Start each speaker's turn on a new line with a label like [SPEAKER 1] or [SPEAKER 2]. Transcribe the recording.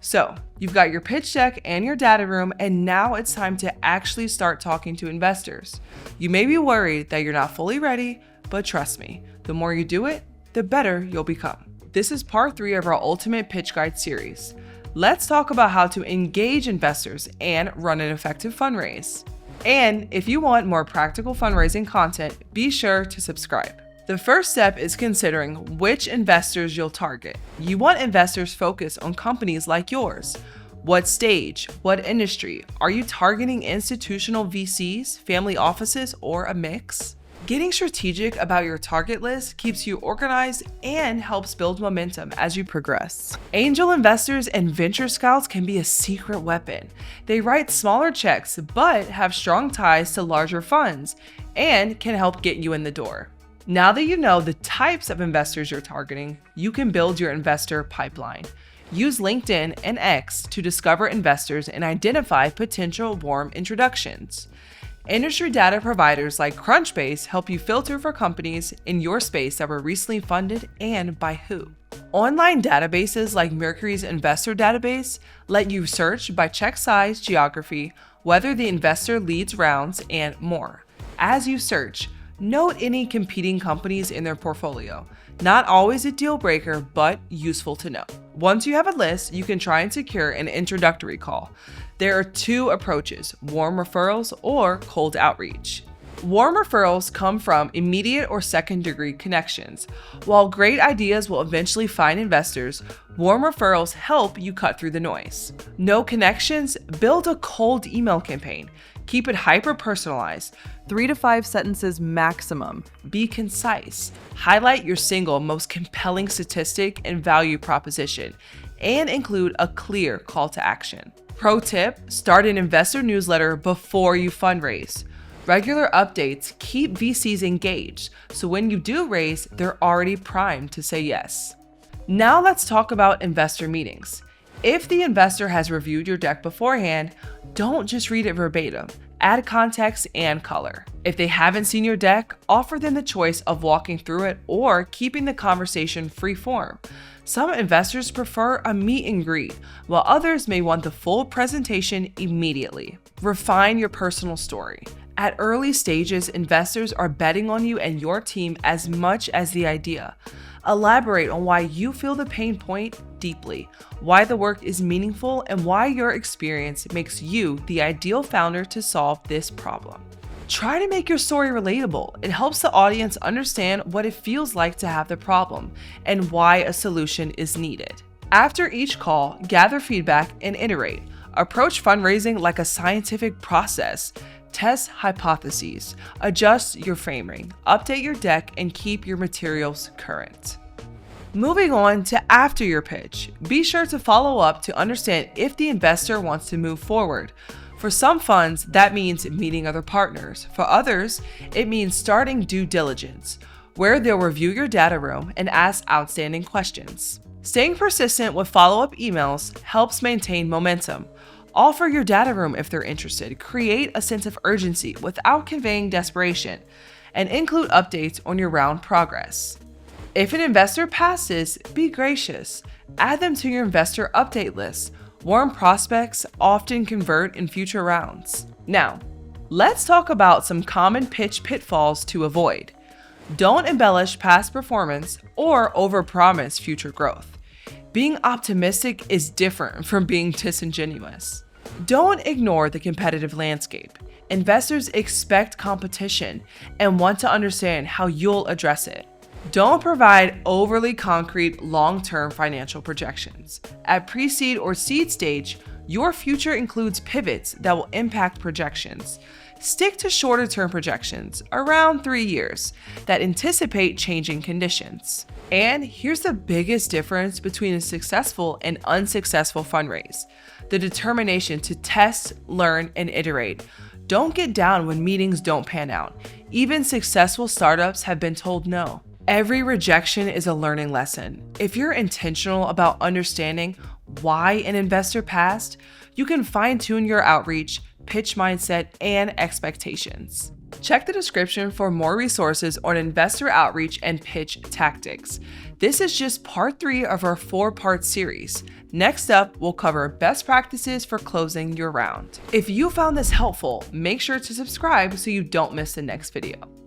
[SPEAKER 1] So, you've got your pitch deck and your data room, and now it's time to actually start talking to investors. You may be worried that you're not fully ready, but trust me, the more you do it, the better you'll become. This is part 3 of our Ultimate Pitch Guide series. Let's talk about how to engage investors and run an effective fundraise. And if you want more practical fundraising content, be sure to subscribe. The first step is considering which investors you'll target. You want investors focused on companies like yours. What stage? What industry? Are you targeting institutional VCs, family offices, or a mix? Getting strategic about your target list keeps you organized and helps build momentum as you progress. Angel investors and venture scouts can be a secret weapon. They write smaller checks but have strong ties to larger funds and can help get you in the door. Now that you know the types of investors you're targeting, you can build your investor pipeline. Use LinkedIn and X to discover investors and identify potential warm introductions. Industry data providers like Crunchbase help you filter for companies in your space that were recently funded and by who. Online databases like Mercury's investor database let you search by check size, geography, whether the investor leads rounds, and more. As you search, note any competing companies in their portfolio. Not always a deal breaker, but useful to know. Once you have a list, you can try and secure an introductory call. There are 2 approaches: warm referrals or cold outreach. Warm referrals come from immediate or second degree connections. While great ideas will eventually find investors, warm referrals help you cut through the noise. No connections? Build a cold email campaign. Keep it hyper-personalized, 3 to 5 sentences maximum. Be concise. Highlight your single most compelling statistic and value proposition, and include a clear call to action. Pro tip, start an investor newsletter before you fundraise. Regular updates keep VCs engaged, so when you do raise, they're already primed to say yes. Now let's talk about investor meetings. If the investor has reviewed your deck beforehand, don't just read it verbatim. Add context and color. If they haven't seen your deck, offer them the choice of walking through it or keeping the conversation free form. Some investors prefer a meet and greet, while others may want the full presentation immediately. Refine your personal story. At early stages, investors are betting on you and your team as much as the idea. Elaborate on why you feel the pain point deeply, why the work is meaningful, and why your experience makes you the ideal founder to solve this problem. Try to make your story relatable. It helps the audience understand what it feels like to have the problem and why a solution is needed. After each call, gather feedback and iterate. Approach fundraising like a scientific process. Test hypotheses, adjust your framing, update your deck, and keep your materials current. Moving on to after your pitch, be sure to follow up to understand if the investor wants to move forward. For some funds, that means meeting other partners. For others, it means starting due diligence, where they'll review your data room and ask outstanding questions. Staying persistent with follow-up emails helps maintain momentum. Offer your data room if they're interested. Create a sense of urgency without conveying desperation, and include updates on your round progress. If an investor passes, be gracious. Add them to your investor update list. Warm prospects often convert in future rounds. Now, let's talk about some common pitch pitfalls to avoid. Don't embellish past performance or overpromise future growth. Being optimistic is different from being disingenuous. Don't ignore the competitive landscape. Investors expect competition and want to understand how you'll address it. Don't provide overly concrete long-term financial projections. At pre-seed or seed stage, your future includes pivots that will impact projections. Stick to shorter-term projections, around 3 years, that anticipate changing conditions. And here's the biggest difference between a successful and unsuccessful fundraise: the determination to test, learn, and iterate. Don't get down when meetings don't pan out. Even successful startups have been told no. Every rejection is a learning lesson. If you're intentional about understanding why an investor passed, you can fine-tune your outreach, pitch mindset, and expectations. Check the description for more resources on investor outreach and pitch tactics. This is just part 3 of our 4-part series. Next up, we'll cover best practices for closing your round. If you found this helpful, make sure to subscribe so you don't miss the next video.